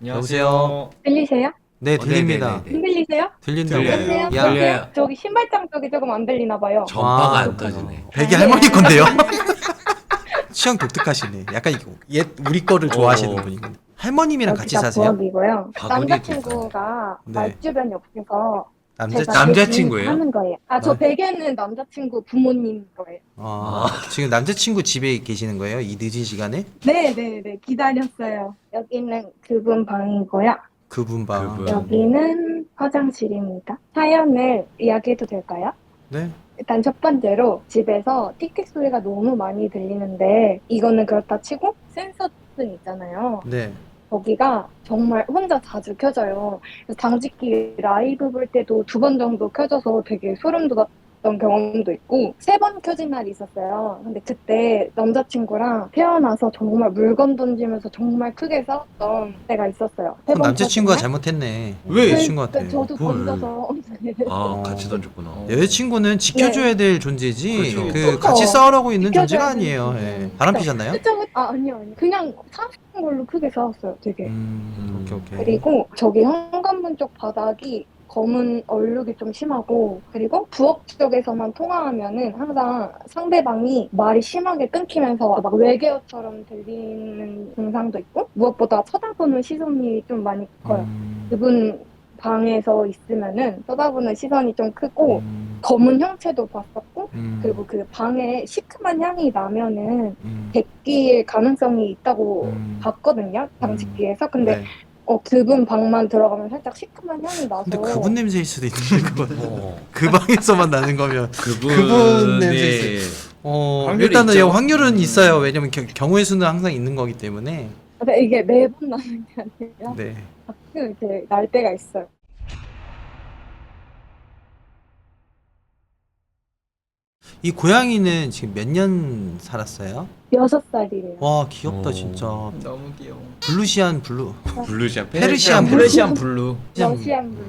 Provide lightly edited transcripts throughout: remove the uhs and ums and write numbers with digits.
여보세요? 들리세요? 네, 들립니다. 네네네네. 들리세요? 들린다고. 들려요. 여보세요? 야, 들려요. 저기 신발장 쪽이 조금 안 들리나 봐요. 전파가 아, 안 터지네. 베개 할머니 건데요? 취향 독특하시네. 약간 옛 우리 거를 좋아하시는 분이군. 할머님이랑 같이 여기가 사세요? 부엌이고요. 바구니도 남자친구가 네. 말주변이 없어서 남자 제가 남자친구예요? 대신 하는 거예요. 저 네. 베개는 남자친구 부모님 거예요. 지금 남자친구 집에 계시는 거예요? 이 늦은 시간에? 네네네 기다렸어요. 여기는 그분 방이고요. 그분 방. 그분. 여기는 화장실입니다. 사연을 이야기해도 될까요? 네. 일단 첫 번째로 집에서 티켓 소리가 너무 많이 들리는데 이거는 그렇다 치고 센서등 있잖아요. 네. 거기가 정말 혼자 자주 켜져요. 그래서 당직기 라이브 볼 때도 2번 정도 켜져서 되게 소름 돋았던 경험도 있고 3번 켜진 날이 있었어요. 근데 그때 남자친구랑 태어나서 정말 물건 던지면서 정말 크게 싸웠던 때가 있었어요. 그럼 3번 남자친구가 켜진 잘못했네. 왜? 여자친구한테. 날? 저도 그걸. 던져서 아, 같이 던졌구나. 여자친구는 지켜줘야 될 존재지 그렇죠. 그 같이 싸우라고 있는 지켜줘야 존재가 되는 아니에요. 존재. 예. 바람 피셨나요? 그쵸? 아니요. 그냥 사소한 걸로 크게 싸웠어요, 되게. 오케이 오케이. 그리고 저기 현관문 쪽 바닥이 검은 얼룩이 좀 심하고 그리고 부엌 쪽에서만 통화하면은 항상 상대방이 말이 심하게 끊기면서 막 외계어처럼 들리는 증상도 있고 무엇보다 쳐다보는 시선이 좀 많이 커요. 그분 방에서 있으면은 쳐다보는 시선이 좀 크고 검은 형체도 봤었고 그리고 그 방에 시큼한 향이 나면은 객기일 가능성이 있다고 봤거든요, 당직기에서. 근데 네. 그분 방만 들어가면 살짝 시큼한 향이 나서. 근데 그분 냄새일 수도 있는데 그건 어. 그 방에서만 나는 거면 그분 그분 냄새 확률이 일단은 있죠. 확률은 있어요. 왜냐면 경우의 수는 항상 있는 거기 때문에. 근데 이게 매번 나는 게 아니라 네. 가끔 이렇게 날 때가 있어요. 이 고양이는 지금 몇 년 살았어요? 6살이래요. 와 귀엽다 오. 진짜. 너무 귀여워. 블루시안 블루. 블루시안 페르시안 블루. 페르시안 블루. 러시안 블루.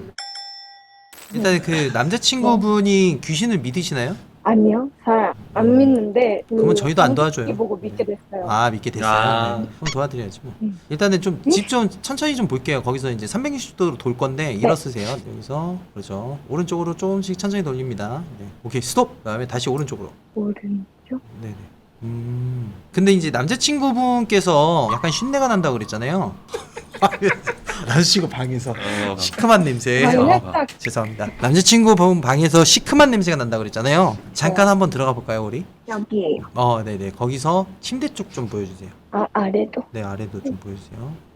일단 그 남자친구분이 귀신을 믿으시나요? 아니요, 잘 안 믿는데. 그러면 저희도 안 도와줘요. 당직기 보고 믿게 됐어요. 아 믿게 됐어요. 아. 네. 그럼 도와드려야지 뭐. 음. 일단은 좀 집 좀 천천히 좀 볼게요. 거기서 이제 360도로 돌 건데 일어서세요. 여기서 그렇죠. 오른쪽으로 조금씩 천천히 돌립니다. 네. 오케이 스톱. 그다음에 다시 오른쪽으로. 오른쪽? 네네. 근데 이제 남자친구분께서 약간 쉰내가 난다고 그랬잖아요. 남자친구 방에서 시큼한 냄새. 아니, 어, 살짝 죄송합니다. 남자친구 방에서 시큼한 냄새가 난다고 그랬잖아요. 잠깐 한번 들어가 볼까요, 우리? 여기에요. 네네. 거기서 침대 쪽 좀 보여주세요. 아래도? 네, 아래도 좀 보여주세요.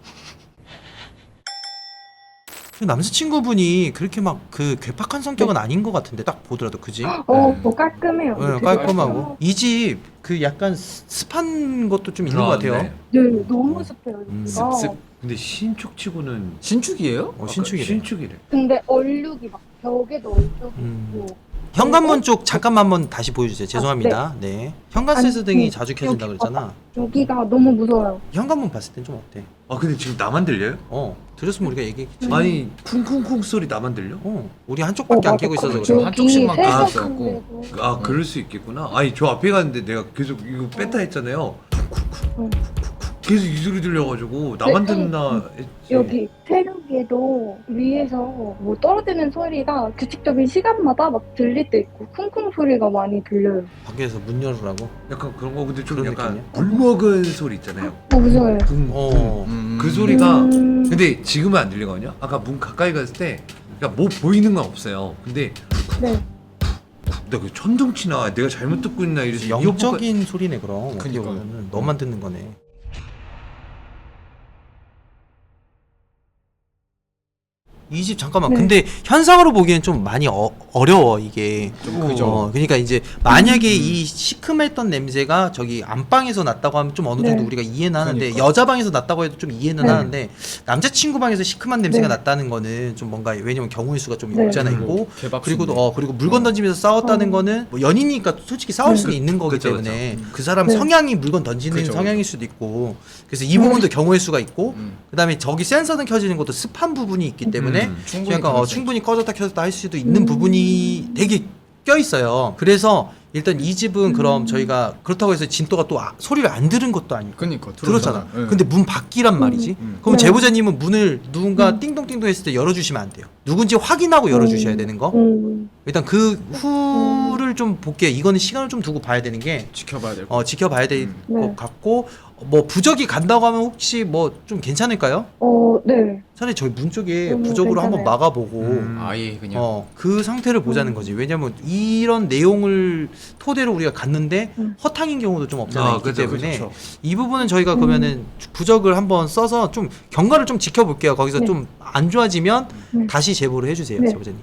남자친구분이 그렇게 막 그 괴팍한 성격은 아닌 것 같은데 딱 보더라도 그지? 뭐 깔끔해요. 네, 깔끔하고 이 집 그 약간 습한 것도 좀 있는 것 같아요. 네, 너무 습해요. 여기가. 습습. 근데 신축치고는 신축이에요? 신축이래. 신축이래. 근데 얼룩이 막 벽에도 얼룩이 음. 있고. 현관문 쪽 잠깐만 한번 다시 보여주세요. 죄송합니다. 네. 현관 센서등이 자주 켜진다 여기 그랬잖아. 여기가 너무 무서워요. 현관문 봤을 땐 좀 어때? 아 근데 지금 나만 들려요? 들었으면 우리가 얘기했겠지. 아니 쿵쿵쿵 소리 나만 들려? 우리 한쪽밖에 안 켜고 있어서 지금 그래. 한쪽씩만 여기 켜져 세서 있고. 근데도. 아 그럴 수 있겠구나. 아니 저 앞에 갔는데 내가 계속 이거 뺐다 했잖아요. 응. 계속 이 소리 들려가지고 나만 네, 듣나 했지. 여기 새벽에도 위에서 뭐 떨어지는 소리가 규칙적인 시간마다 막 들릴 때 있고 쿵쿵 소리가 많이 들려요. 밖에서 문 열으라고. 약간 그런 거 근데 좀 그런 약간 느낌이야? 물 먹은 소리 있잖아요. 무서워요. 쿵쿵. 그 소리가 음. 근데 지금은 안 들리거든요. 아까 문 가까이 갔을 때 그러니까 뭐 보이는 건 없어요. 근데 네. 내가 천둥치나 내가 잘못 듣고 있나 이래서 영적인 소리네 그럼. 어떻게 그니까요. 보면은 너만 듣는 거네. 이 집 잠깐만. 네. 근데 현상으로 보기엔 좀 많이 어려워 이게. 그죠. 그러니까 이제 만약에 이 시큼했던 냄새가 저기 안방에서 났다고 하면 좀 어느 정도 네. 우리가 이해는 하는데 그러니까. 여자 방에서 났다고 해도 좀 이해는 네. 하는데 남자친구 방에서 시큼한 냄새가 네. 났다는 거는 좀 뭔가 왜냐면 경우의 수가 좀 네. 없잖아 있고 개밥. 그리고 물건 던지면서 싸웠다는 거는 뭐 연인이니까 솔직히 싸울 네. 수는 있는 거기 그쵸, 때문에 그 사람 네. 성향이 물건 던지는 그쵸, 성향일 수도 있고 그래서 이 부분도 경우의 수가 있고 음. 그다음에 저기 센서등 켜지는 것도 습한 부분이 있기 때문에 충분히 약간 그럴 수 충분히 꺼졌다 켜졌다 할 수도 있는 부분이 되게 껴 있어요. 그래서 일단 이 집은 그럼 저희가 그렇다고 해서 진또가 또 소리를 안 들은 것도 아니고 그니까 들었잖아. 예. 근데 문 밖이란 말이지. 그럼 네. 제보자님은 문을 누군가 띵동띵동 했을 때 열어주시면 안 돼요. 누군지 확인하고 열어주셔야 되는 거. 일단 그 후를 좀 볼게요. 이거는 시간을 좀 두고 봐야 되는 게 지켜봐야 될 지켜봐야 될 것 네. 같고 뭐 부적이 간다고 하면 혹시 뭐 좀 괜찮을까요? 네. 차라리 저희 문 쪽에 너무 부적으로 한번 괜찮아요. 막아보고 아예 그냥 그 상태를 보자는 거지. 왜냐면 이런 내용을 토대로 우리가 갔는데 허탕인 경우도 좀 없잖아요. 있기 그죠, 때문에 그죠. 이 부분은 저희가 그러면은 부적을 한번 써서 좀 경과를 좀 지켜볼게요. 거기서 네. 좀 안 좋아지면 네. 다시 제보를 해주세요, 네. 제보자님.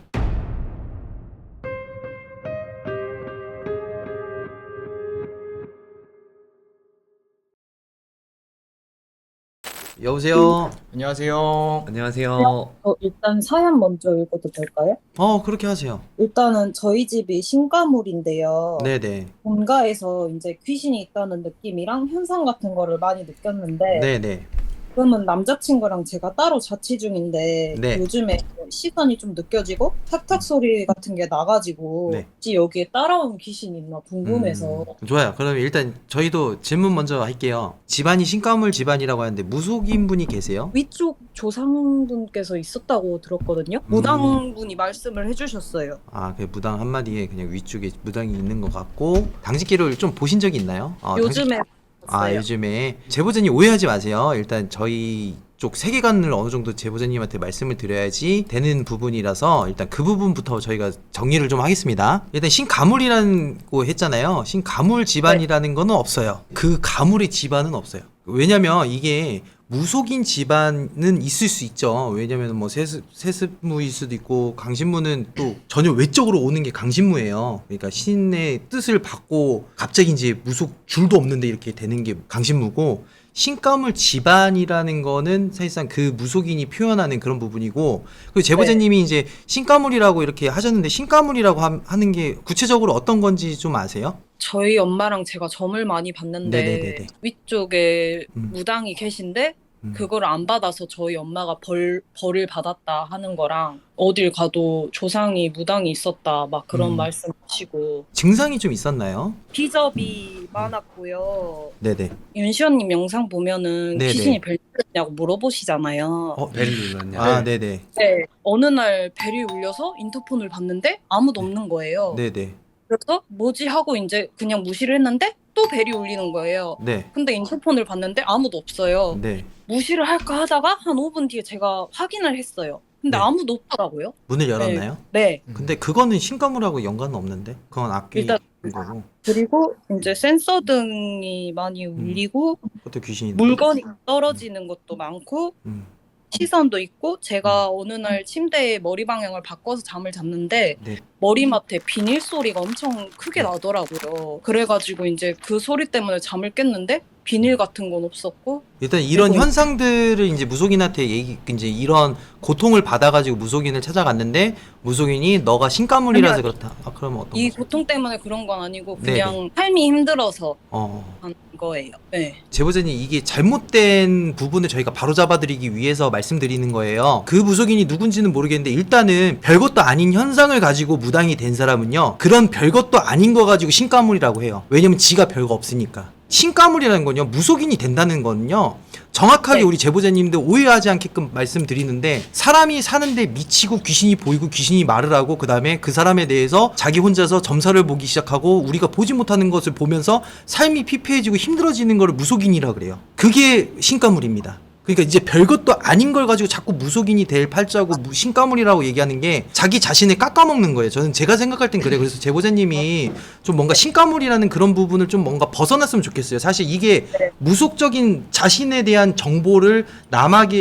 여보세요. 안녕하세요. 안녕하세요. 일단 사연 먼저 읽어도 될까요? 그렇게 하세요. 일단은 저희 집이 신가물인데요. 네네. 본가에서 이제 귀신이 있다는 느낌이랑 현상 같은 거를 많이 느꼈는데, 네네. 그러면 남자친구랑 제가 따로 자취 중인데, 네. 요즘에 시선이 좀 느껴지고, 탁탁 소리 같은 게 나가지고, 네. 혹시 여기에 따라온 귀신이 있나 궁금해서. 좋아요. 그럼 일단 저희도 질문 먼저 할게요. 집안이 신가물 집안이라고 하는데 무속인 분이 계세요? 위쪽 조상분께서 있었다고 들었거든요. 무당분이 말씀을 해주셨어요. 그 무당 한마디에 그냥 위쪽에 무당이 있는 것 같고 당직기를 좀 보신 적이 있나요? 요즘에 봤어요. 요즘에 제보자님 오해하지 마세요. 일단 저희 쪽 세계관을 어느 정도 제보자님한테 말씀을 드려야지 되는 부분이라서 일단 그 부분부터 저희가 정리를 좀 하겠습니다. 일단 신가물이라고 했잖아요. 신가물 집안이라는 거는 없어요. 그 가물의 집안은 없어요. 왜냐면 이게 무속인 집안은 있을 수 있죠. 왜냐면 뭐 세습무일 수도 있고 강신무는 또 전혀 외적으로 오는 게 강신무예요. 그러니까 신의 뜻을 받고 갑자기 이제 무속 줄도 없는데 이렇게 되는 게 강신무고, 신가물 집안이라는 거는 사실상 그 무속인이 표현하는 그런 부분이고, 그리고 제보자님이 이제 신가물이라고 이렇게 하셨는데 신가물이라고 하는 게 구체적으로 어떤 건지 좀 아세요? 저희 엄마랑 제가 점을 많이 봤는데 네네네네. 위쪽에 음. 무당이 계신데 음. 그걸 안 받아서 저희 엄마가 벌을 받았다 하는 거랑, 어딜 가도 조상이 무당이 있었다 막 그런 말씀하시고, 증상이 좀 있었나요? 비접이 많았고요. 네네. 윤시원님 영상 보면은 네네. 귀신이 벨 냐고 물어보시잖아요. 벨 눌렀냐? 네네. 네. 어느 날 벨이 울려서 인터폰을 봤는데 아무도 없는 거예요. 네네. 그래서 뭐지 하고 이제 그냥 무시를 했는데 또 벨이 울리는 거예요. 네. 근데 인터폰을 봤는데 아무도 없어요. 네. 무시를 할까 하다가 한 5분 뒤에 제가 확인을 했어요. 근데 네. 아무도 없더라고요. 문을 열었나요? 네. 근데 그거는 신가물하고 연관은 없는데? 그건 악귀인 일단- 거고. 그리고 이제 센서 등이 많이 울리고 그것도 귀신이. 물건이 떨어지는 것도 많고 음. 시선도 있고, 제가 어느 날 침대에 머리 방향을 바꿔서 잠을 잤는데 네. 머리맡에 비닐 소리가 엄청 크게 나더라고요. 그래가지고 이제 그 소리 때문에 잠을 깼는데 비닐 같은 건 없었고. 일단 이런 그리고- 현상들을 이제 무속인한테 이제 이런 고통을 받아가지고 무속인을 찾아갔는데 무속인이 너가 신가물이라서 아니요. 그렇다. 그러면 어떤 이 거죠? 고통 때문에 그런 건 아니고 네네. 그냥 삶이 힘들어서 어. 한 거예요. 네. 제보자님, 이게 잘못된 부분을 저희가 바로잡아드리기 위해서 말씀드리는 거예요. 그 무속인이 누군지는 모르겠는데 일단은 별것도 아닌 현상을 가지고 무당이 된 사람은요, 그런 별것도 아닌 거 가지고 신가물이라고 해요. 왜냐면 지가 별거 없으니까. 신가물이라는 건요, 무속인이 된다는 건요, 정확하게 네. 우리 제보자님들 오해하지 않게끔 말씀드리는데, 사람이 사는데 미치고 귀신이 보이고 귀신이 말을 하고 그 다음에 그 사람에 대해서 자기 혼자서 점사를 보기 시작하고 우리가 보지 못하는 것을 보면서 삶이 피폐해지고 힘들어지는 걸 무속인이라 그래요. 그게 신가물입니다. 그러니까 이제 별것도 아닌 걸 가지고 자꾸 무속인이 될 팔자고 신가물이라고 얘기하는 게 자기 자신을 깎아먹는 거예요. 저는 제가 생각할 땐 그래요. 그래서 제보자님이 좀 뭔가 신가물이라는 그런 부분을 좀 뭔가 벗어났으면 좋겠어요. 사실 이게 무속적인 자신에 대한 정보를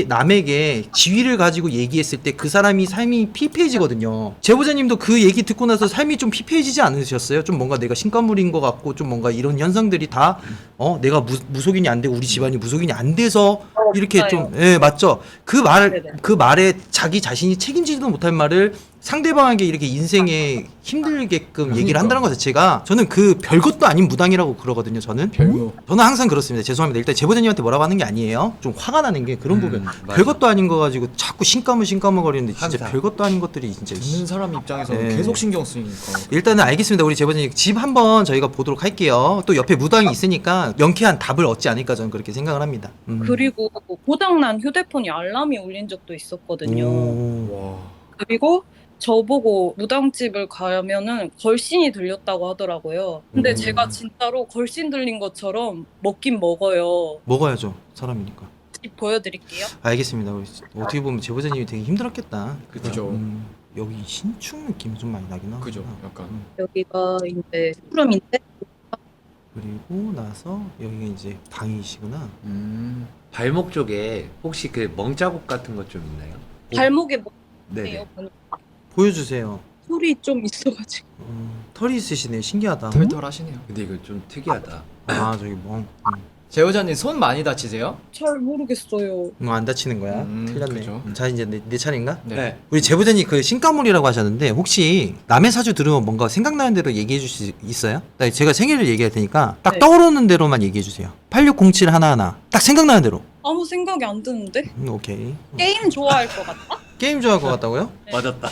남에게 지위를 가지고 얘기했을 때 그 사람이 삶이 피폐해지거든요. 제보자님도 그 얘기 듣고 나서 삶이 좀 피폐해지지 않으셨어요? 좀 뭔가 내가 신가물인 것 같고 좀 뭔가 이런 현상들이 다 내가 무속인이 안 되고 우리 집안이 무속인이 안 돼서 이렇게 맞아요. 좀, 맞죠? 네네. 그 말에 자기 자신이 책임지지도 못할 말을 상대방에게 이렇게 인생에 힘들게끔 얘기를 한다는 것 자체가 저는 그 별것도 아닌 무당이라고 그러거든요. 저는 항상 그렇습니다. 죄송합니다. 일단 제보자님한테 뭐라고 하는 게 아니에요. 좀 화가 나는 게 그런 부분. 맞아. 별것도 아닌 거 가지고 자꾸 신까무거리는데 진짜 항상. 별것도 아닌 것들이 진짜 듣는 사람 입장에서는 네. 계속 신경 쓰이니까. 일단은 알겠습니다. 우리 제보자님 집 한번 저희가 보도록 할게요. 또 옆에 무당이 있으니까 명쾌한 답을 얻지 않을까 저는 그렇게 생각을 합니다. 그리고 고장난 휴대폰이 알람이 울린 적도 있었거든요. 오. 와. 그리고 저보고 무당집을 가면은 걸신이 들렸다고 하더라고요. 근데 제가 진짜로 걸신 들린 것처럼 먹긴 먹어요. 먹어야죠. 사람이니까. 집 보여드릴게요. 알겠습니다. 우리 어떻게 보면 제보자님이 되게 힘들었겠다. 그죠. 여기 신축 느낌이 좀 많이 나긴 하구나. 그죠. 약간. 여기가 이제 푸름인데 그리고 나서 여기가 이제 방이시구나. 발목 쪽에 혹시 그 멍자국 같은 것 좀 있나요? 발목에 뭐 네네. 네요. 보여주세요. 털이 좀 있어가지고. 털이 있으시네. 신기하다. 털털하시네요. 근데 이거 좀 특이하다. 아 저기 뭐. 제보자님 손 많이 다치세요? 잘 모르겠어요. 안 다치는 거야. 틀렸네. 그죠. 자 이제 내 차례인가? 네. 우리 제보자님 그 신가물이라고 하셨는데 혹시 남의 사주 들으면 뭔가 생각나는 대로 얘기해 줄 수 있어요? 제가 생일을 얘기할 테니까 딱 네. 떠오르는 대로만 얘기해 주세요. 8607 하나하나 딱 생각나는 대로. 아무 생각이 안 드는데? 오케이. 게임 좋아할 것 같다? 게임 좋아할 것 같다고요? 맞았다.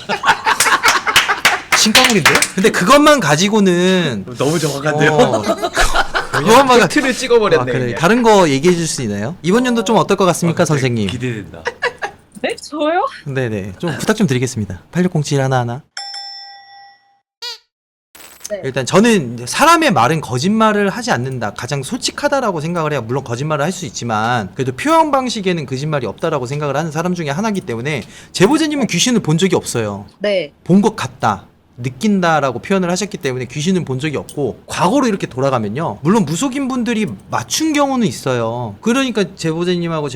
신가물인데? 근데 그것만 가지고는 너무 정확한데요? 그것만 가... 틀을 찍어버렸네. 아, 그래. 그냥. 다른 거 얘기해 줄 수 있나요? 이번 연도 좀 어떨 것 같습니까, 선생님? 기대된다. 네? 저요? 네네. 좀 부탁 좀 드리겠습니다. 8607 하나하나. 네. 일단 저는 이제 사람의 말은 거짓말을 하지 않는다. 가장 솔직하다라고 생각을 해야 물론 거짓말을 할 수 있지만 그래도 표현 방식에는 거짓말이 없다라고 생각을 하는 사람 중에 하나이기 때문에 제보자님은 귀신을 본 적이 없어요. 네. 본 것 같다. 느낀다라고 표현을 하셨기 때문에 귀신은 본 적이 없고 과거로 이렇게 돌아가면요 물론 무속인 분들이 맞춘 경우는 있어요. 그러니까 제보자님하고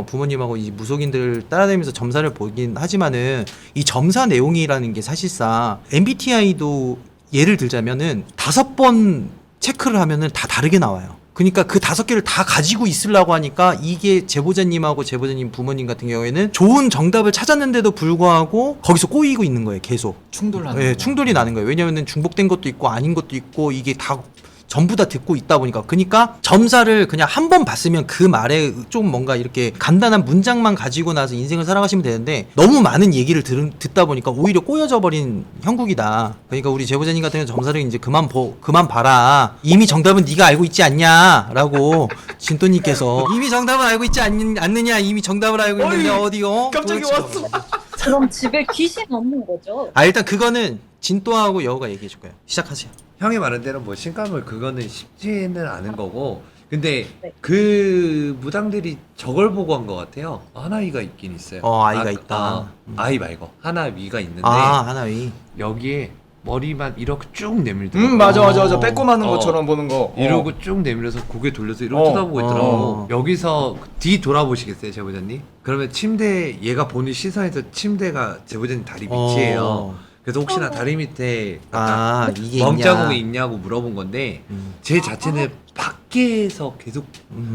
부모님하고 이 무속인들을 따라다니면서 점사를 보긴 하지만은 이 점사 내용이라는 게 사실상 MBTI도 예를 들자면은 5번 체크를 하면은 다 다르게 나와요. 그러니까 그 5개를 다 가지고 있으려고 하니까 이게 제보자님하고 제보자님 부모님 같은 경우에는 좋은 정답을 찾았는데도 불구하고 거기서 꼬이고 있는 거예요. 계속. 충돌하는. 네, 충돌이 나는 거예요. 왜냐면은 중복된 것도 있고 아닌 것도 있고 이게 다 전부 다 듣고 있다 보니까 그러니까 점사를 그냥 한 번 봤으면 그 말에 좀 뭔가 이렇게 간단한 문장만 가지고 나서 인생을 살아가시면 되는데 너무 많은 얘기를 듣다 보니까 오히려 꼬여져 버린 형국이다. 그러니까 우리 제보자님 같은 경우는 점사를 이제 그만 봐라. 이미 정답은 네가 알고 있지 않냐라고 진또님께서 이미 정답을 알고 있지 않느냐 이미 정답을 알고 있는데 어디요? 갑자기 왔어. 그럼 집에 귀신 없는 거죠? 아 일단 그거는 진또하고 여우가 얘기해 줄 거예요. 시작하세요. 형이 말한 대로 뭐 신감을 그거는 쉽지는 않은 거고 근데 네. 그 무당들이 저걸 보고 한 것 같아요. 하나위가 있긴 있어요. 아이가 있다. 아이 말고 하나위가 있는데 하나위. 여기에 머리만 이렇게 쭉 내밀더라고요. 맞아. 빼꼼하는 어. 것처럼 보는 거. 이러고 쭉 내밀어서 고개 돌려서 이러고 쳐다보고 있더라고. 여기서 뒤 돌아보시겠어요, 제보자님? 그러면 침대 얘가 보는 시선에서 침대가 제보자님 다리 밑이에요. 그래서 혹시나 다리 밑에 이게 멍자국이 있냐? 있냐고 물어본 건데 제 자체는 밖에서 계속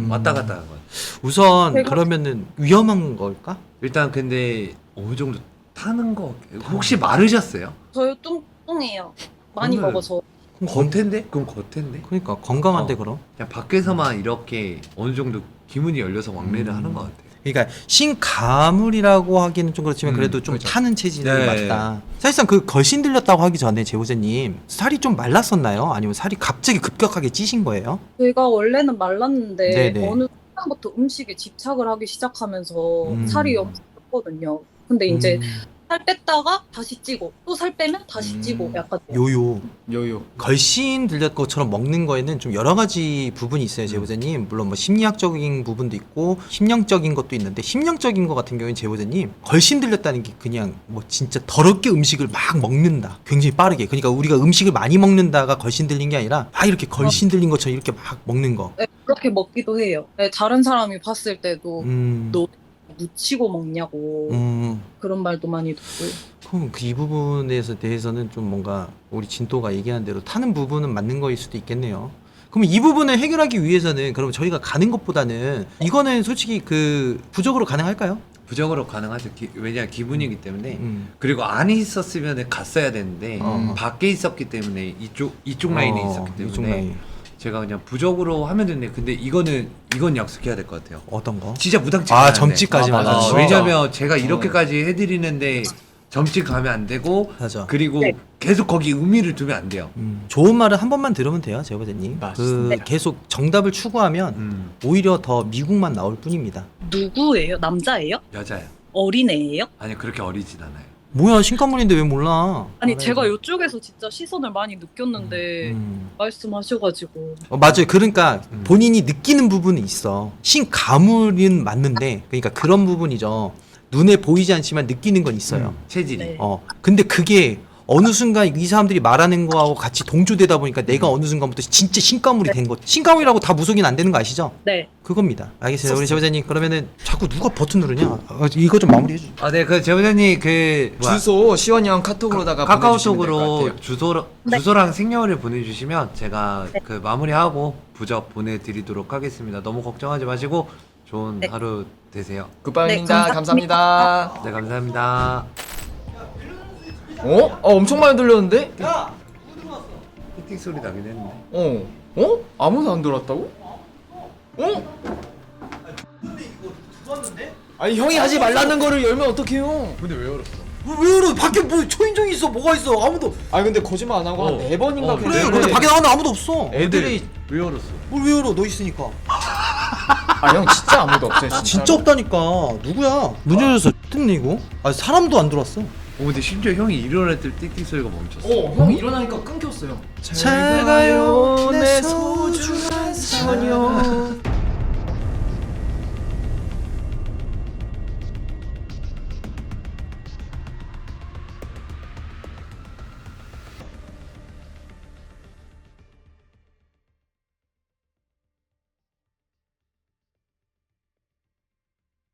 왔다 갔다 하는 거예요. 우선 제가- 그러면은 위험한 걸까? 일단 근데 어느 정도 타는 거 혹시 마르셨어요? 저요 뚱뚱해요. 많이 오늘- 먹어서. 겉텐데? 그럼 겉텐데? 그러니까 건강한데 어. 그럼. 그냥 밖에서만 이렇게 어느 정도 기문이 열려서 왕래를 하는 것 같아요. 그러니까 신가물이라고 하기는 좀 그렇지만 그래도 좀 그렇죠. 타는 체질이 네. 맞다. 사실상 그 걸신 들렸다고 하기 전에 제보자님 살이 좀 말랐었나요? 아니면 살이 갑자기 급격하게 찌신 거예요? 제가 원래는 말랐는데 네네. 어느 순간부터 음식에 집착을 하기 시작하면서 음. 살이 엄청 쪘거든요. 근데 이제 음, 살 뺐다가 다시 찌고 또 살 빼면 다시 찌고 약간 요요. 요요. 걸신 들렸 것처럼 먹는 거에는 좀 여러 가지 부분이 있어요, 제보자님. 물론 뭐 심리학적인 부분도 있고 심령적인 것도 있는데 심령적인 것 같은 경우는 제보자님 걸신 들렸다는 게 그냥 뭐 진짜 더럽게 음식을 막 먹는다. 굉장히 빠르게. 그러니까 우리가 음식을 많이 먹는다가 걸신 들린 게 아니라 막 이렇게 걸신 들린 것처럼 이렇게 막 먹는 거. 네, 그렇게 먹기도 해요. 네, 다른 사람이 봤을 때도 음. 너 묻히고 먹냐고 그런 말도 많이 듣고요. 그럼 그 이 부분에 대해서는 좀 뭔가 우리 진또가 얘기한 대로 타는 부분은 맞는 거일 수도 있겠네요. 그럼 이 부분을 해결하기 위해서는 그럼 저희가 가는 것보다는 이거는 솔직히 그 부적으로 가능할까요? 부적으로 가능하죠. 왜냐 기분이기 때문에. 그리고 안에 있었으면 갔어야 되는데 밖에 있었기 때문에 이쪽 라인에 있었기 때문에 이쪽 라인. 제가 그냥 부적으로 하면 됐네. 근데 이건 약속해야 될 것 같아요. 어떤 거? 진짜 무당집. 아 가면 안 돼. 점집까지만. 아, 맞아. 진짜. 왜냐면 제가 이렇게까지 해드리는데 점집 가면 안 되고 맞아. 그리고 네. 계속 거기 의미를 두면 안 돼요. 좋은 말은 한 번만 들으면 돼요, 제보자님. 그 맞습니다. 계속 정답을 추구하면 오히려 더 미국만 나올 뿐입니다. 누구예요? 남자예요? 여자야. 어린애예요? 아니 그렇게 어리진 않아요. 뭐야 신관문인데 왜 몰라? 아니 알아야지. 제가 이쪽에서 진짜 시선을 많이 느꼈는데 말씀하셔가지고 맞아요. 그러니까 음. 본인이 느끼는 부분이 있어. 신가물은 맞는데, 그러니까 그런 부분이죠. 눈에 보이지 않지만 느끼는 건 있어요. 체질이. 네. 근데 그게 어느 순간 이 사람들이 말하는 거하고 같이 동조되다 보니까 내가 어느 순간부터 진짜 신가물이 된 거. 신가물이라고 다 무속인 안 되는 거 아시죠? 네. 그겁니다. 알겠어요. 우리 제보자님 그러면은 자꾸 누가 버튼 누르냐? 이거 좀 마무리해 주. 아, 네, 그 제보자님 그 뭐야, 주소 시원이 형 카톡으로다가 카카오톡으로 보내주시면 네. 주소랑 생년월일 보내주시면 제가 네. 그 마무리하고 부적 보내드리도록 하겠습니다. 너무 걱정하지 마시고 좋은 네. 하루 되세요. 굿바입니다. 네, 감사합니다. 네, 감사합니다. 엄청 많이 들렸는데? 야, 틱틱 소리 나긴 했는데. 아무도 안 들었다고? 아니 형이 하지 말라는 거를 열면 어떡해요? 근데 왜 열었어? 왜 그래? 밖에 뭐 초인종이 있어? 뭐가 있어? 아무도. 아니 근데 거짓말 안 하고 한 4번인가 그래. 네, 근데 네. 밖에 나가는데 아무도 없어. 애들이 왜 열었어? 뭘 왜 열어? 너 있으니까. 형 진짜 아무도 없어요 진짜. 진짜 없다니까. 누구야? 문 열어서 뜬 이거? 아 사람도 안 들어왔어. 근데 심지어 형이 일어날 때 틱틱 소리가 멈췄어. 형 일어나니까 끊겼어요. 잘 가요, 내 소중한 시원이 형.